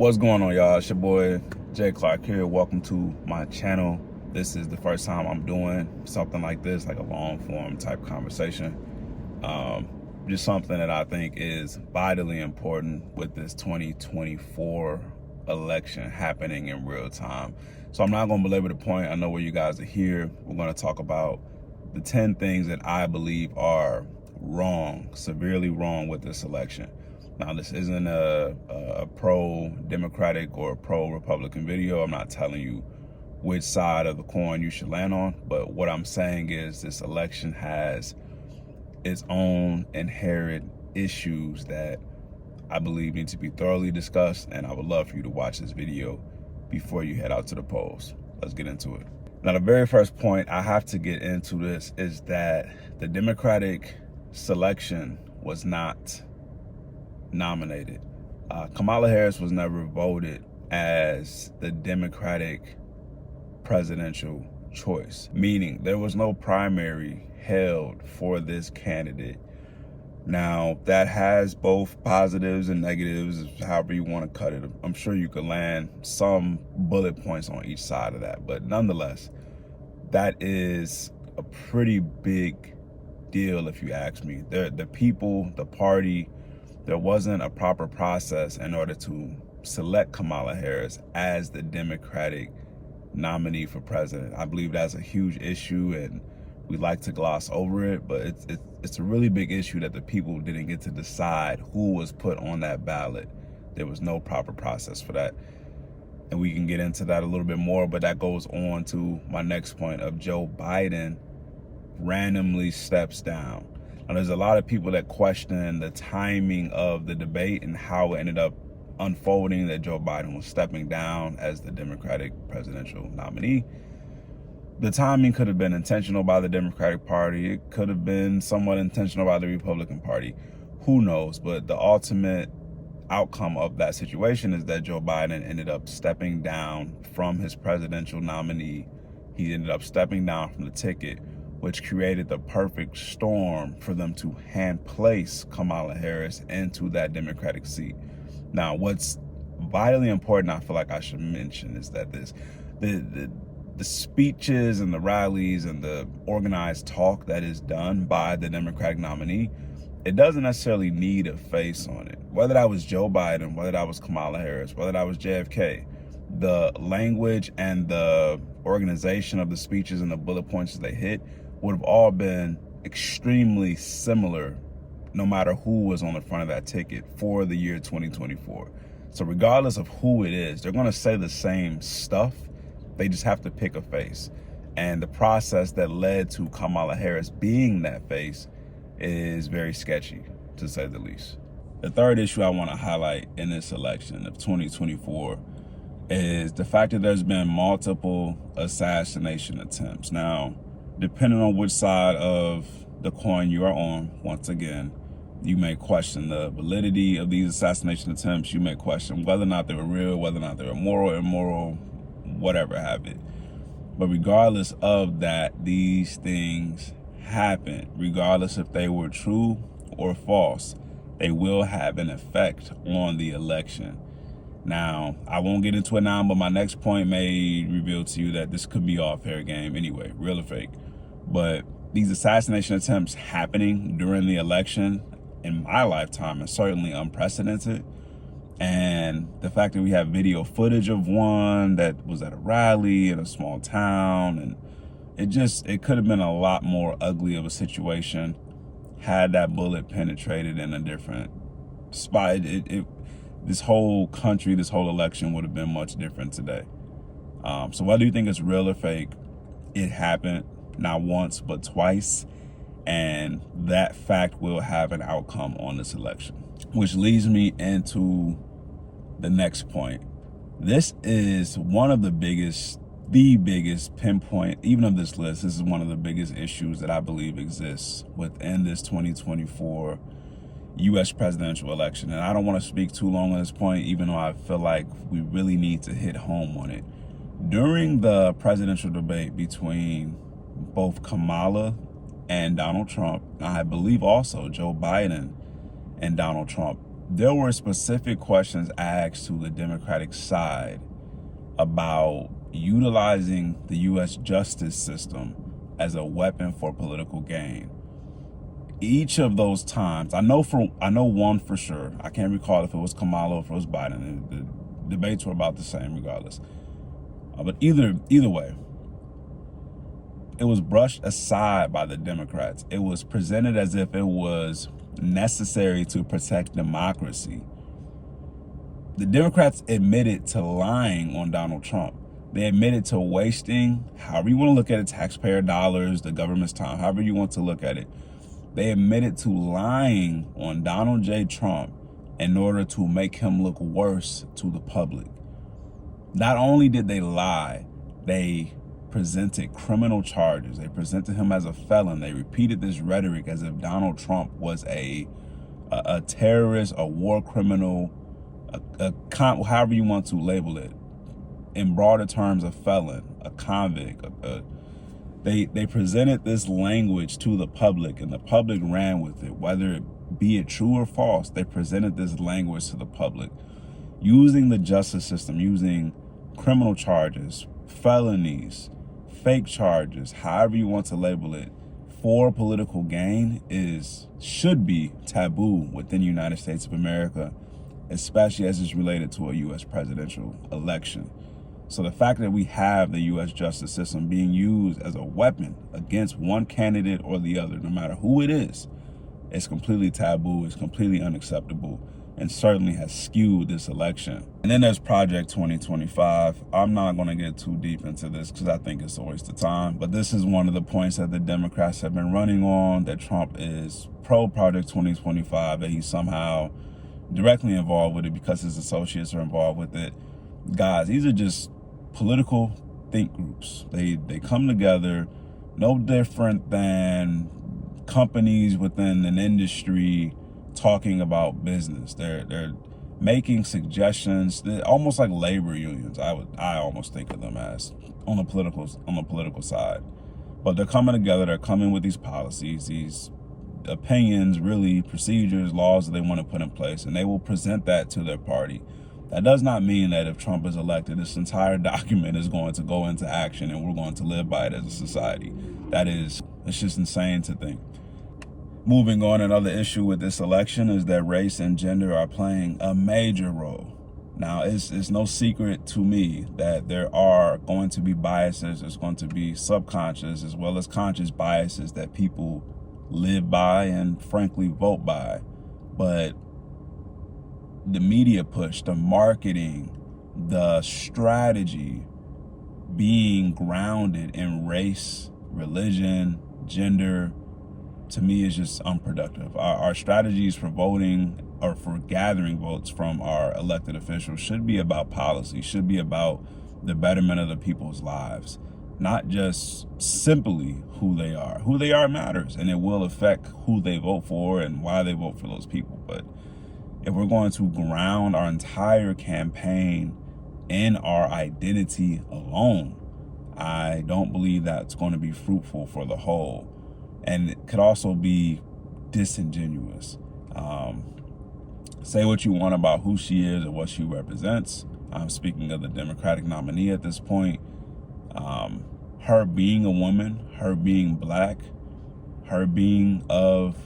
What's going on, y'all? It's your boy Jay Clark here. Welcome to my channel. This is the first time I'm doing something like this, like a long form type conversation. Just something that I think is vitally important with this 2024 election happening in real time. So I'm not going to belabor the point. I know where you guys are here. We're going to talk about the 10 things that I believe are wrong, severely wrong with this election. Now, this isn't a pro-Democratic or pro-Republican video. I'm not telling you which side of the coin you should land on, but what I'm saying is this election has its own inherent issues that I believe need to be thoroughly discussed, and I would love for you to watch this video before you head out to the polls. Let's get into it. Now, the very first point I have to get into this is that the Democratic selection was not nominated. Kamala Harris was never voted as the Democratic presidential choice, meaning there was no primary held for this candidate. Now, that has both positives and negatives, however you want to cut it. I'm sure you could land some bullet points on each side of that, but nonetheless, that is a pretty big deal if you ask me. The people, the party, there wasn't a proper process in order to select Kamala Harris as the Democratic nominee for president. I believe that's a huge issue, and we like to gloss over it, but it's a really big issue that the people didn't get to decide who was put on that ballot. There was no proper process for that. And we can get into that a little bit more, but that goes on to my next point of Joe Biden randomly steps down. Now, there's a lot of people that question the timing of the debate and how it ended up unfolding that Joe Biden was stepping down as the Democratic presidential nominee. The timing could have been intentional by the Democratic Party. It could have been somewhat intentional by the Republican Party. Who knows? But the ultimate outcome of that situation is that Joe Biden ended up stepping down from his presidential nominee. He ended up stepping down from the ticket, which created the perfect storm for them to hand place Kamala Harris into that Democratic seat. Now, what's vitally important, I feel like I should mention, is that the speeches and the rallies and the organized talk that is done by the Democratic nominee, it doesn't necessarily need a face on it. Whether that was Joe Biden, whether that was Kamala Harris, whether that was JFK, the language and the organization of the speeches and the bullet points they hit would have all been extremely similar no matter who was on the front of that ticket for the year 2024. So regardless of who it is, they're going to say the same stuff. They just have to pick a face. And the process that led to Kamala Harris being that face is very sketchy, to say the least. The third issue I want to highlight in this election of 2024 is the fact that there's been multiple assassination attempts. Now, depending on which side of the coin you are on, once again, you may question the validity of these assassination attempts. You may question whether or not they were real, whether or not they were moral, immoral, whatever have it. But regardless of that, these things happen. Regardless if they were true or false, they will have an effect on the election. Now, I won't get into it now, but my next point may reveal to you that this could be all fair game anyway, real or fake. But these assassination attempts happening during the election in my lifetime is certainly unprecedented. And the fact that we have video footage of one that was at a rally in a small town, and it could have been a lot more ugly of a situation had that bullet penetrated in a different spot. This whole country, this whole election would have been much different today. So whether you think it's real or fake, it happened not once, but twice. And that fact will have an outcome on this election, which leads me into the next point. This is one of the biggest pinpoint, even of this list, this is one of the biggest issues that I believe exists within this 2024 U.S. presidential election. And I don't want to speak too long on this point, even though I feel like we really need to hit home on it. During the presidential debate between both Kamala and Donald Trump, I believe also Joe Biden and Donald Trump, there were specific questions asked to the Democratic side about utilizing the U.S. justice system as a weapon for political gain. Each of those times, I know one for sure. I can't recall if it was Kamala or if it was Biden. The debates were about the same regardless. But either way, it was brushed aside by the Democrats. It was presented as if it was necessary to protect democracy. The Democrats admitted to lying on Donald Trump. They admitted to wasting, however you want to look at it, taxpayer dollars, the government's time, however you want to look at it. They admitted to lying on Donald J. Trump in order to make him look worse to the public. Not only did they lie, they presented criminal charges. They presented him as a felon. They repeated this rhetoric as if Donald Trump was a terrorist, a war criminal, however you want to label it. In broader terms, a felon, a convict. They presented this language to the public, and the public ran with it. Whether it be it true or false, they presented this language to the public. Using the justice system, using criminal charges, felonies, fake charges, however you want to label it, for political gain should be taboo within the United States of America, especially as it's related to a U.S. presidential election. So the fact that we have the U.S. justice system being used as a weapon against one candidate or the other, no matter who it is completely taboo, it's completely unacceptable, and certainly has skewed this election. And then there's Project 2025. I'm not going to get too deep into this because I think it's a waste of time, but this is one of the points that the Democrats have been running on, that Trump is pro Project 2025, that he's somehow directly involved with it because his associates are involved with it. Guys, these are just political think groups. They come together, no different than companies within an industry talking about business. They're making suggestions. They're almost like labor unions. I almost think of them as on the political side. But they're coming together. They're coming with these policies, these opinions, really procedures, laws that they want to put in place, and they will present that to their party. That does not mean that if Trump is elected, this entire document is going to go into action and we're going to live by it as a society. It's just insane to think. Moving on, another issue with this election is that race and gender are playing a major role. Now, it's no secret to me that there are going to be biases. There's going to be subconscious as well as conscious biases that people live by and frankly vote by. But the media push, the marketing, the strategy being grounded in race, religion, gender, to me is just unproductive. Our strategies for voting or for gathering votes from our elected officials should be about policy, should be about the betterment of the people's lives, not just simply who they are. Who they are matters, and it will affect who they vote for and why they vote for those people. But if we're going to ground our entire campaign in our identity alone, I don't believe that's going to be fruitful for the whole. And it could also be disingenuous. Say what you want about who she is or what she represents. I'm speaking of the Democratic nominee at this point. Her being a woman, her being black, her being of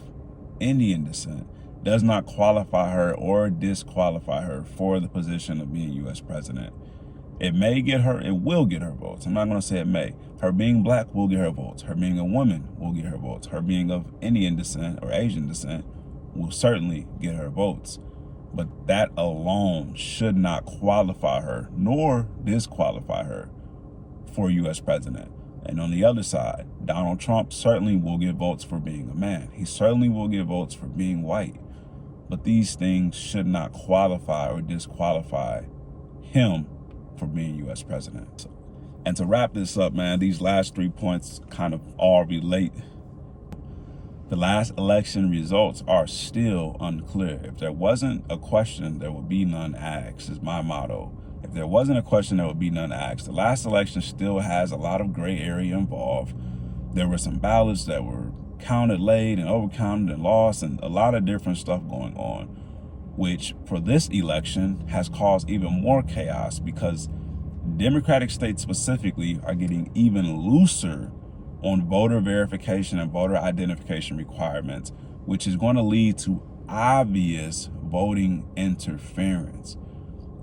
Indian descent does not qualify her or disqualify her for the position of being U.S. president. It will get her votes. I'm not going to say it may. Her being black will get her votes. Her being a woman will get her votes. Her being of Indian descent or Asian descent will certainly get her votes. But that alone should not qualify her nor disqualify her for U.S. president. And on the other side, Donald Trump certainly will get votes for being a man. He certainly will get votes for being white. But these things should not qualify or disqualify him for being U.S. president. And to wrap this up, man, these last 3 points kind of all relate. The last election results are still unclear. If there wasn't a question, there would be none asked, is my motto. If there wasn't a question, there would be none asked. The last election still has a lot of gray area involved. There were some ballots that were counted late and overcounted and lost, and a lot of different stuff going on. which for this election has caused even more chaos because Democratic states specifically are getting even looser on voter verification and voter identification requirements, which is going to lead to obvious voting interference.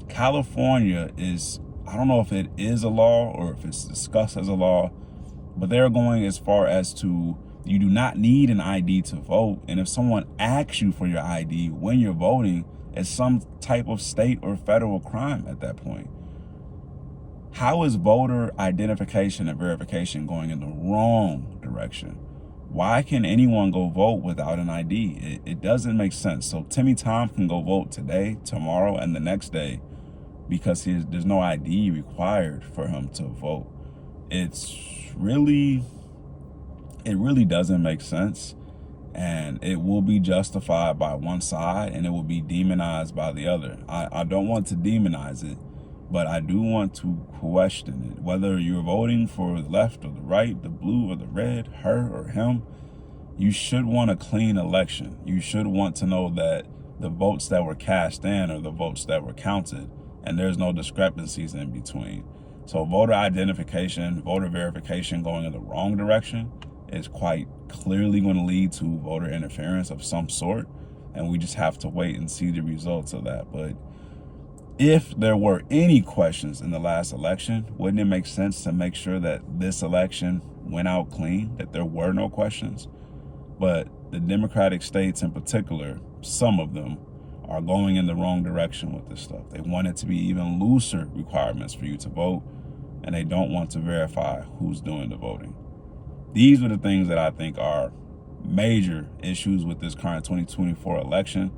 California is, I don't know if it is a law or if it's discussed as a law, but they're going as far as to you do not need an ID to vote. And if someone asks you for your ID when you're voting, it's some type of state or federal crime at that point. How is voter identification and verification going in the wrong direction? Why can anyone go vote without an ID? It doesn't make sense. So Timmy Tom can go vote today, tomorrow, and the next day because there's no ID required for him to vote. It really doesn't make sense, and it will be justified by one side and it will be demonized by the other. I don't want to demonize it, but I do want to question it. Whether you're voting for the left or the right, the blue or the red, her or him, you should want a clean election. You should want to know that the votes that were cast in are the votes that were counted, and there's no discrepancies in between. So voter identification, voter verification going in the wrong direction is quite clearly going to lead to voter interference of some sort, and we just have to wait and see the results of that. But if there were any questions in the last election, wouldn't it make sense to make sure that this election went out clean, that there were no questions? But the Democratic states in particular, some of them, are going in the wrong direction with this stuff. They want it to be even looser requirements for you to vote, and they don't want to verify who's doing the voting. These are the things that I think are major issues with this current 2024 election.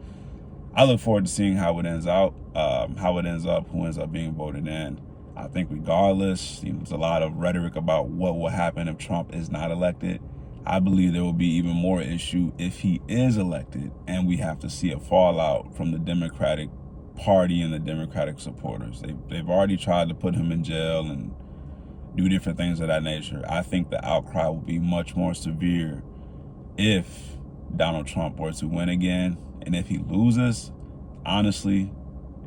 I look forward to seeing how it ends out, who ends up being voted in. I think regardless, there's a lot of rhetoric about what will happen if Trump is not elected. I believe there will be even more issue if he is elected, and we have to see a fallout from the Democratic Party and the Democratic supporters. They've already tried to put him in jail and do different things of that nature. I think the outcry will be much more severe if Donald Trump were to win again. And if he loses, honestly,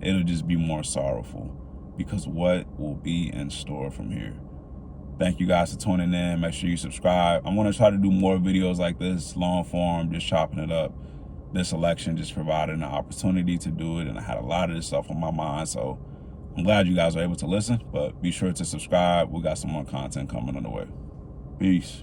it'll just be more sorrowful because what will be in store from here. Thank you guys for tuning in. Make sure you subscribe. I'm going to try to do more videos like this, long form, just chopping it up. This election just provided an opportunity to do it, and I had a lot of this stuff on my mind, so I'm glad you guys were able to listen, but be sure to subscribe. We got some more content coming on the way. Peace.